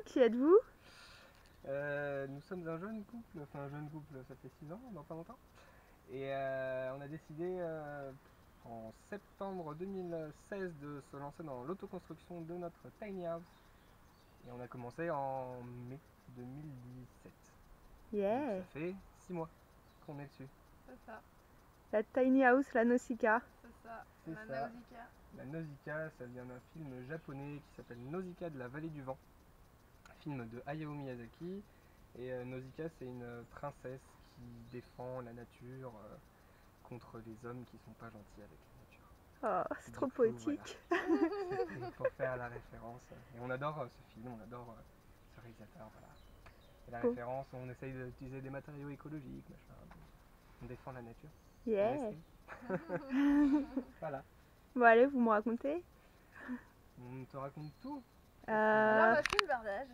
qui êtes-vous? Nous sommes un jeune couple, enfin un jeune couple, ça fait 6 ans, dans pas longtemps. Et on a décidé en septembre 2016 de se lancer dans l'autoconstruction de notre tiny house. Et on a commencé en mai 2017. Donc Yeah. ça fait 6 mois qu'on est dessus. C'est ça, La tiny house, la Nausicaa. c'est ça, C'est la ça. Nausicaa. La Nausicaa, ça vient d'un film japonais qui s'appelle Nausicaa de la vallée du vent. Un film de Hayao Miyazaki. Et Nausicaa, c'est une princesse qui défend la nature contre les hommes qui sont pas gentils avec la nature. Oh, c'est Du trop coup, poétique. Voilà. C'était pour faire la référence. Et on adore ce film, on adore ce réalisateur. Voilà. Et la Bon. référence, on essaye d'utiliser des matériaux écologiques, machin. On défend la nature. On Yeah. essaye. Voilà. Bon, allez, vous me racontez. On te raconte tout. Là, on a fini le bardage.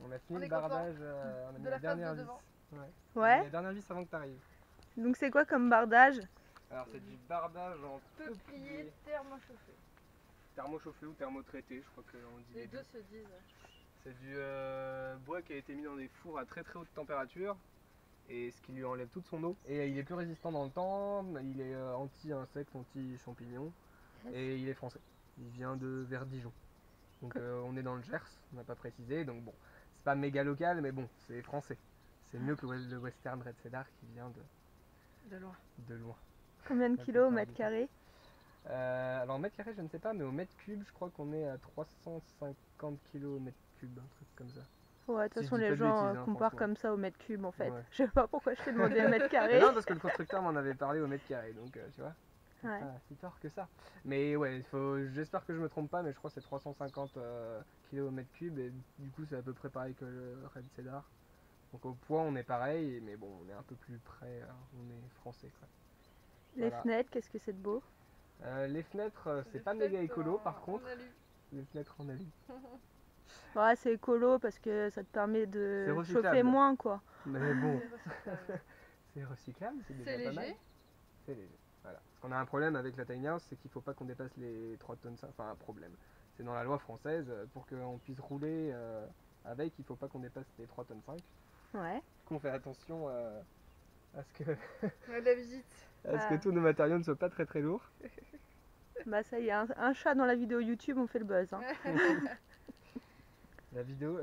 On a fini On le est content bardage, on a mis de la la face dernière de vis. devant. Ouais. Ouais. La dernière vis avant que tu arrives. Donc, c'est quoi comme bardage? Alors, c'est du bardage en Peuplier peuplier. thermochauffé. Thermochauffé ou thermotraité, je crois qu'on dit Les deux. deux se disent. C'est du bois qui a été mis dans des fours à très très haute température et ce qui lui enlève toute son eau. Et il est plus résistant dans le temps, il est anti-insectes, anti-champignons et il est français. Il vient de Verdijon. Donc on est dans le Gers, on n'a pas précisé, donc bon, c'est pas méga local mais bon, c'est français. C'est mieux que le Western Red Cedar qui vient De loin. de loin. Combien de Ça, kilos au c'est mètre carré? Alors, mètre carré, je ne sais pas, mais au mètre cube, je crois qu'on est à 350 kg au mètre cube, un truc comme ça. Ouais, de toute Si je façon, dis les pas de gens bêtises, hein, comparent franchement. comme ça au mètre cube en fait. Ouais. Je sais pas pourquoi je t'ai demandé le mètre carré. Mais non, parce que le constructeur m'en avait parlé au mètre carré, donc tu vois, c'est Ouais. pas si tort que ça. Mais ouais, j'espère que je me trompe pas, mais je crois que c'est 350 kg au mètre cube, et du coup, c'est à peu près pareil que le Red Cedar. Donc au poids, on est pareil, mais bon, on est un peu plus près, on est français quoi. Les Voilà. fenêtres, qu'est-ce que c'est de beau? Les fenêtres, c'est Des pas méga fenêtres écolo en- par contre. en alu. Les fenêtres en alu. Ouais, c'est écolo parce que ça te permet C'est de recyclable. chauffer moins quoi. Mais bon, C'est recyclable. c'est recyclable, c'est déjà C'est pas mal. léger. C'est léger. Voilà. Parce qu'on a un problème avec la tiny house, c'est qu'il faut pas qu'on dépasse les 3 tonnes 5. Enfin, un problème. C'est dans la loi française, pour qu'on puisse rouler avec, il faut pas qu'on dépasse les 3 tonnes 5. Ouais. Qu'on fait attention à ce que, La visite. à ce que tous nos matériaux ne soient pas très très lourds. Bah ça y est, un chat dans la vidéo YouTube, on fait le buzz. Hein.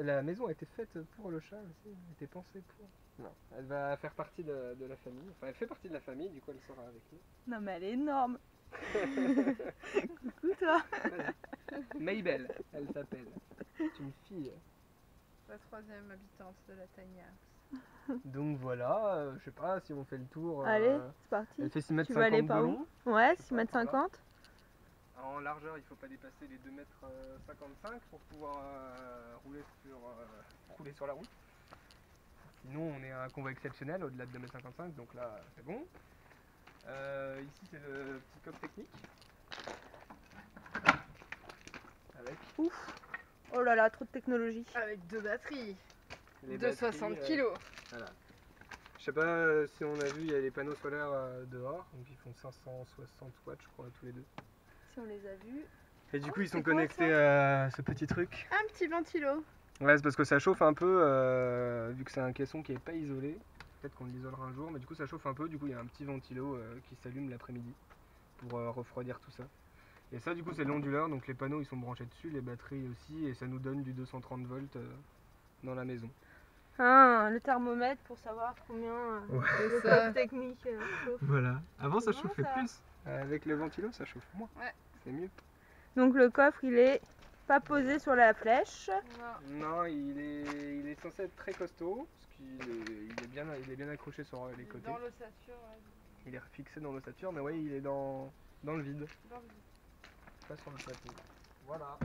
La maison a été faite pour le chat aussi, elle a été pensée pour. Non, elle va faire partie de la famille. Enfin, elle fait partie de la famille, du coup elle sera avec nous. Non mais elle est énorme. Coucou toi. Voilà. Maybell, elle s'appelle. C'est une fille. La troisième habitante de la tiny house. Donc voilà, je sais pas si on fait le tour. Allez, c'est parti. Elle fait 6 mètres Tu veux aller 50 de par où? long. Ouais, Je sais 6 mètres pas, par là. 50. En largeur, il faut pas dépasser les 2 mètres 55 pour pouvoir rouler sur la route. Sinon, on est à un convoi exceptionnel au-delà de 2 mètres 55, donc là, c'est bon. Ici, c'est le petit coffre technique. Avec Ouf. Oh là là, trop de technologie. Avec deux batteries. les De 60 batteries, kilos. Voilà. Je sais pas si on a vu, il y a les panneaux solaires dehors, donc ils font 560 watts, je crois, tous les deux. Si on les a vus. Et du coup, ils c'est sont quoi, connectés à ce petit truc. Un petit ventilo. Ouais, c'est parce que ça chauffe un peu, vu que c'est un caisson qui est pas isolé. Peut-être qu'on l'isolera un jour, mais du coup, ça chauffe un peu. Du coup, il y a un petit ventilo qui s'allume l'après-midi pour refroidir tout ça. Et ça, du coup, c'est l'onduleur, donc les panneaux ils sont branchés dessus, les batteries aussi, et ça nous donne du 230 volts dans la maison. Ah, le thermomètre pour savoir combien Ouais. le C'est ça. coffre technique chauffe. Voilà. Avant, ça C'est bon, chauffait ça. plus. Avec le ventilo, ça chauffe moins. Ouais. C'est mieux. Donc le coffre, il est pas posé sur la flèche. Non. Non, il est censé être très costaud, parce qu'il est bien accroché sur les côtés. Dans l'ossature. Ouais. Il est fixé dans l'ossature, mais ouais, il est dans le vide, Dans le- pas sur le plateau. Voilà.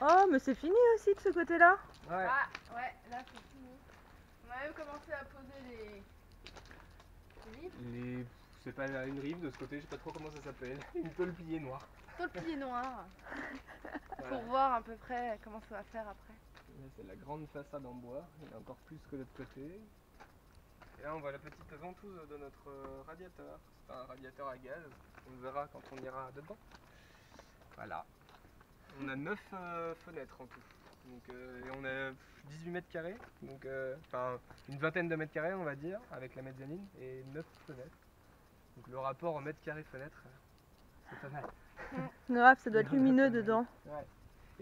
Oh, mais c'est fini aussi de ce côté-là. Ouais. Ah, ouais, là c'est fini. On a même commencé à poser les livres. C'est pas une rive de ce côté, je sais pas trop comment ça s'appelle. Une tôle pliée noire. Sur le pilier noir. Voilà. Pour voir à peu près comment ça va faire après. Là, c'est la grande façade en bois, il y en a encore plus que de l'autre côté. Et là, on voit la petite ventouse de notre radiateur. C'est un radiateur à gaz, on le verra quand on ira dedans. Voilà. On a 9 fenêtres en tout. Donc, et on a 18 mètres carrés, donc enfin une vingtaine de mètres carrés on va dire, avec la mezzanine, et 9 fenêtres. Donc le rapport en mètre carré fenêtre, c'est pas mal. Grave, ça doit être Il y en a lumineux pas mal. dedans. Ouais.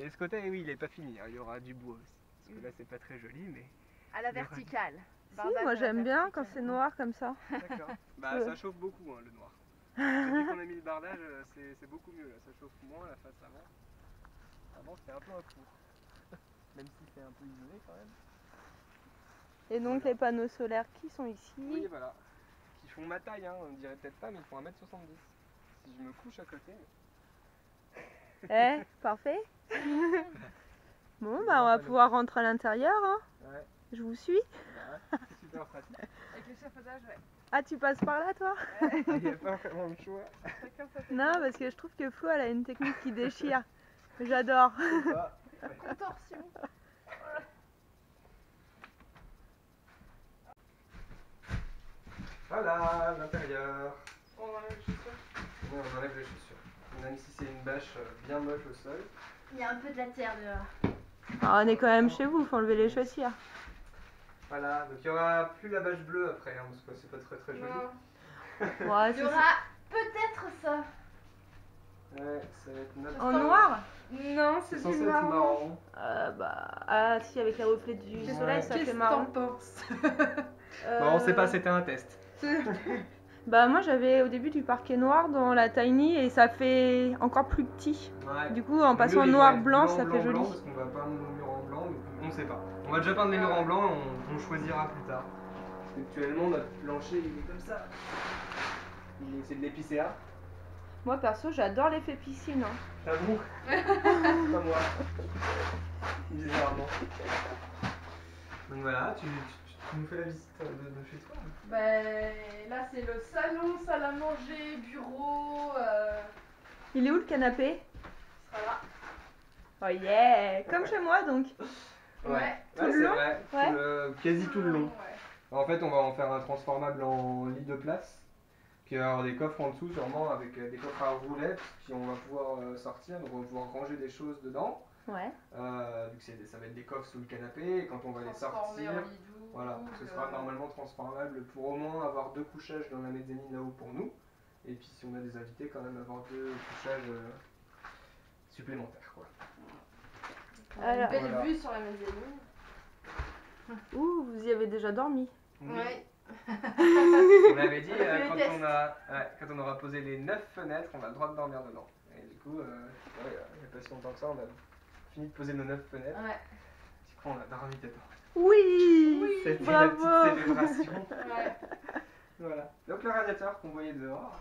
Et ce côté, oui, il est pas fini, hein. Il y aura du bois aussi. Parce que là c'est pas très joli, mais... À la Il y aura- verticale. Si, Barbare moi à la j'aime bien quand verticale. c'est noir comme ça. D'accord. Bah ça chauffe beaucoup hein, le noir. Depuis qu'on a mis le bardage, c'est beaucoup mieux là, ça chauffe moins la face avant. Avant c'était un peu un four. Même si c'est un peu isolé quand même. Et donc Voilà. les panneaux solaires qui sont ici. Oui voilà. Qui font ma taille, hein, on dirait peut-être pas, mais ils font 1m70. Si je me couche à côté. Eh, parfait. Bon, bah on va pouvoir rentrer à l'intérieur. Hein. Ouais, Je vous suis. bah, c'est super pratique. Avec l'échafaudage, ouais. Ah, tu passes par là toi? Il n'y a pas vraiment le choix. Chacun sa technique. Non, parce que je trouve que Flo elle a une technique qui déchire. J'adore. C'est ça. Contorsion. Voilà l'intérieur. On enlève les chaussures. Ouais, on enlève les chaussures. Même si c'est une bâche bien moche au sol. Il y a un peu de la terre dehors. Alors, on est quand même chez vous, faut enlever les chaussures. Voilà, donc il n'y aura plus la bâche bleue après, hein, parce que c'est pas très joli. Non. Ouais, Il y c'est- aura peut-être ça. Ouais, ça va être notre... En noir? Non, C'est censé être marrant. Ah si, avec les reflets du Ouais. soleil, ça Qu'est-ce fait que marrant. t'en penses? Bon, on sait pas, c'était un test. Bah moi j'avais au début du parquet noir dans la tiny et ça fait encore plus petit. Ouais. Du coup en Le passant mur, il noir va être blanc, ça fait joli. Parce qu'on va peindre nos murs en blanc, donc on sait pas. On va déjà peindre les murs en blanc, on choisira plus tard. Actuellement, notre plancher il est comme ça. C'est de l'épicéa. Moi perso j'adore l'effet piscine. Hein. J'avoue. Pas moi. Bizarrement. Donc voilà, tu nous fais la visite de chez toi. Ben là c'est le salon, salle à manger, bureau. Il est où le canapé? Il sera là. Oh yeah. Comme chez moi donc. Ouais. Tout le c'est long. vrai. Ouais. Quasi tout le long. Ouais. En fait, on va en faire un transformable en lit de place. Puis il va y avoir des coffres en dessous, sûrement, avec des coffres à roulettes, puis on va pouvoir sortir, donc on va pouvoir ranger des choses dedans. Ouais. Vu que ça va être des coffres sous le canapé, et quand on va les Transformé sortir, en lit double. voilà, ce sera normalement transformable pour au moins avoir 2 couchages dans la mezzanine là-haut pour nous. Et puis si on a des invités, quand même avoir 2 couchages supplémentaires, quoi. On a une belle Voilà. vue sur la mezzanine. Ouh, vous y avez déjà dormi. Oui. Ouais. On avait dit, fait les tests. quand on aura posé les 9 fenêtres, on a le droit de dormir dedans. Et du coup, il n'y a pas si longtemps que ça, on a fini de poser nos 9 fenêtres. Ouais. Du coup, on a dormi dedans. Oui. C'était Bravo. la petite célébration. Ouais. Voilà. Donc le radiateur qu'on voyait dehors,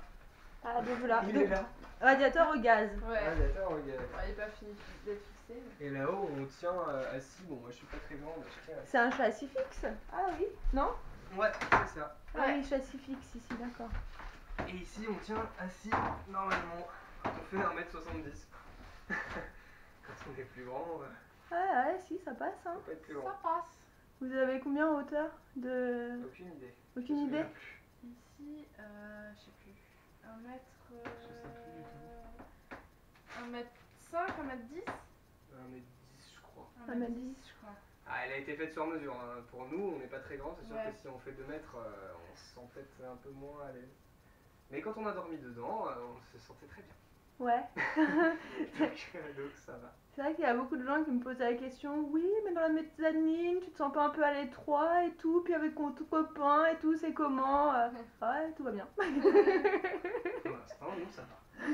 Ah donc voilà. il est là. Radiateur au gaz. Ouais. Radiateur, regarde. Ouais, il est pas fini d'être fixé. Et là-haut, on tient assis. Bon, moi je suis pas très grande, je tiens assis. C'est un châssis fixe? Ah oui. Non? Ouais, c'est ça. Ah Ouais. oui, châssis fixe ici, d'accord. Et ici, on tient assis normalement. Quand on fait 1m70. Quand on est plus grand, Ouais, si, ça passe. Hein. on peut être plus grand. Ça passe. Vous avez combien en hauteur de... Aucune idée. Aucune Je me idée? souviens plus. Ici, je sais plus. 1 mètre. Je sais plus du 1 mètre 5, 1 mètre 10 1m10, je crois. 1 mètre 10, je crois. Ah, elle a été faite sur mesure. Hein. Pour nous, on n'est pas très grand. C'est sûr Ouais. que si on fait 2 mètres, on se sent peut-être un peu moins à l'aise. Mais quand on a dormi dedans, on se sentait très bien. Ouais. Donc ça va. C'est vrai qu'il y a beaucoup de gens qui me posent la question, oui, mais dans la mezzanine, tu te sens pas un peu à l'étroit et tout, puis avec ton tout copain et tout, c'est comment? Ouais, tout va bien. Pour l'instant, nous, ça va.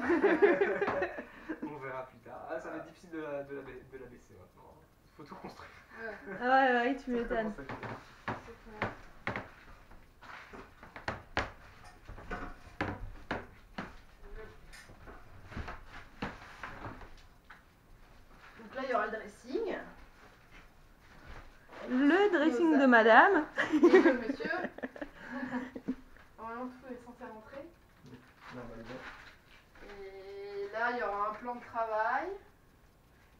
On verra plus tard. Ah, ça va être difficile de la baisser maintenant. Il faut tout construire. Ouais, Ouais, tu Ça m'étonnes. commence à coûter. c'est clair. Donc là, il y aura le dressing. Le dressing de madame. Et le monsieur. Normalement, tout est censé rentrer. Normalement. Et là, il y aura un plan de travail.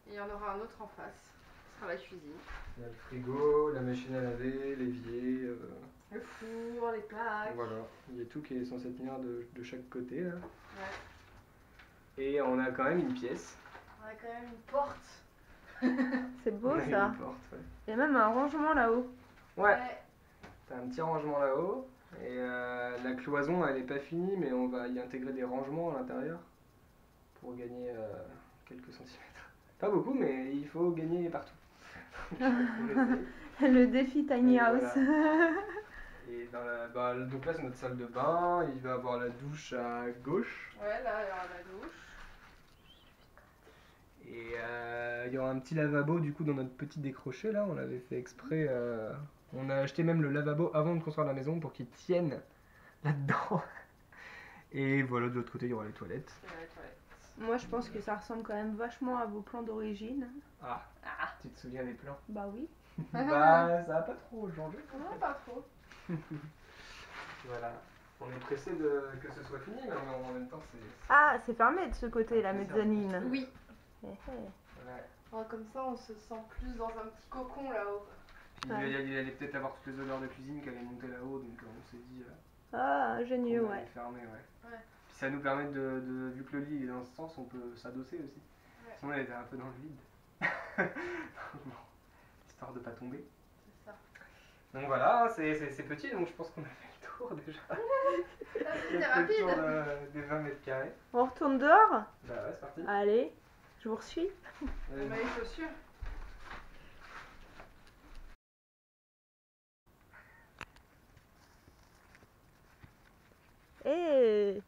Et il y en aura un autre en face. Ce sera la cuisine. Il y a le frigo, la machine à laver, l'évier. Le four, les plaques. Voilà. Il y a tout qui est censé tenir de chaque côté. Là. Ouais. Et on a quand même une pièce On a quand même une porte. C'est beau On a ça. une porte, ouais. Il y a même un rangement là-haut. Ouais, t'as un petit rangement là-haut. Et la cloison, elle est pas finie, mais on va y intégrer des rangements à l'intérieur pour gagner quelques centimètres. Pas beaucoup, mais il faut gagner partout. On essaye. Le défi Tiny Et House. Et donc là, c'est notre salle de bain. Il va avoir la douche à gauche. Ouais, là, il y aura la douche. Et il y aura un petit lavabo du coup dans notre petit décroché là. On l'avait fait exprès. On a acheté même le lavabo avant de construire la maison pour qu'il tienne là-dedans. Et voilà, de l'autre côté, il y aura les toilettes. Il y a la toilette. Moi, je pense que ça ressemble quand même vachement à vos plans d'origine. Ah, tu te souviens des plans? Bah oui. Bah, ça a pas trop changé. Non, pas trop. Voilà. On est pressé que ce soit fini, mais en même temps, c'est. Ah, c'est fermé de ce côté, la C'est mezzanine. Oui. Eh, eh. Ouais. Ouais, comme ça, on se sent plus dans un petit cocon là-haut. Puis Ouais. il allait peut-être avoir toutes les odeurs de cuisine qui allaient monter là-haut, donc on s'est dit. Ah, ingénieux, On allait ouais. fermer, ouais. Ouais. Puis ça nous permet vu que le lit est dans ce sens, on peut s'adosser aussi. Ouais. Sinon, elle était un peu dans le vide. Bon, histoire de pas tomber. C'est ça. Donc voilà, c'est petit, donc je pense qu'on a fait le tour déjà. C'était Le tour rapide. des 20 mètres carrés. On retourne dehors? Bah ouais, c'est parti. Allez, je vous reçuis. On met les chaussures. Eh.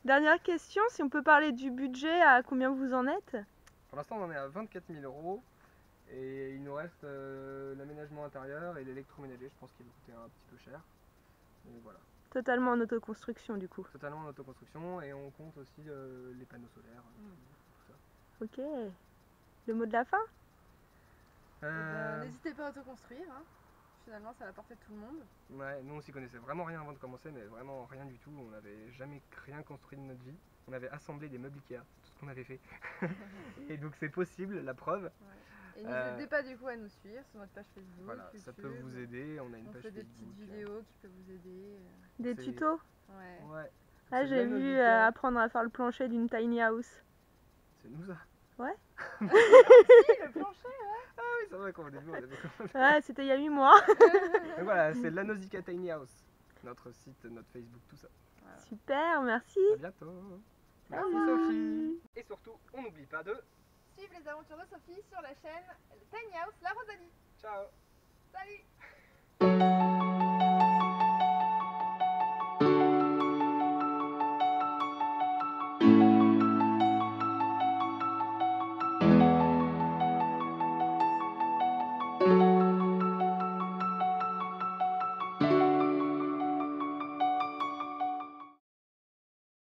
Dernière question, si on peut parler du budget, à combien vous en êtes? Pour l'instant, on en est à 24 000 € et il nous reste l'aménagement intérieur et l'électroménager. Je pense qu'il va coûter un petit peu cher. Et voilà, Totalement en autoconstruction du coup. totalement en autoconstruction et on compte aussi les panneaux solaires. Tout ça. Ok. Le mot de la fin? N'hésitez pas à autoconstruire. Hein. Finalement, ça va porter tout le monde. Ouais, nous on s'y connaissait vraiment rien avant de commencer, mais vraiment rien du tout. On n'avait jamais rien construit de notre vie. On avait assemblé des meubles Ikea, c'est tout ce qu'on avait fait. Et donc c'est possible, la preuve. Et n'hésitez pas du coup à nous suivre sur notre page Facebook. Voilà, YouTube. ça peut vous aider. On a une On page fait des Facebook. petites vidéos qui peuvent vous aider. Des C'est- tutos? Ouais. Ouais. Ah, C'est j'ai de la vu Novica. apprendre à faire le plancher d'une tiny house. C'est nous ça. Si, le plancher. Ah oui, c'est vrai qu'au début on avait commencé. Ouais, c'était il y a 8 mois. Donc voilà, c'est la Nausicaa Tiny House. Notre site, notre Facebook, tout ça. Super, merci. À bientôt. Merci Salut. Sophie. Et surtout, on n'oublie pas de. Suivez les aventures de Sophie sur la chaîne Tiny House La Rosalie. Ciao. Salut.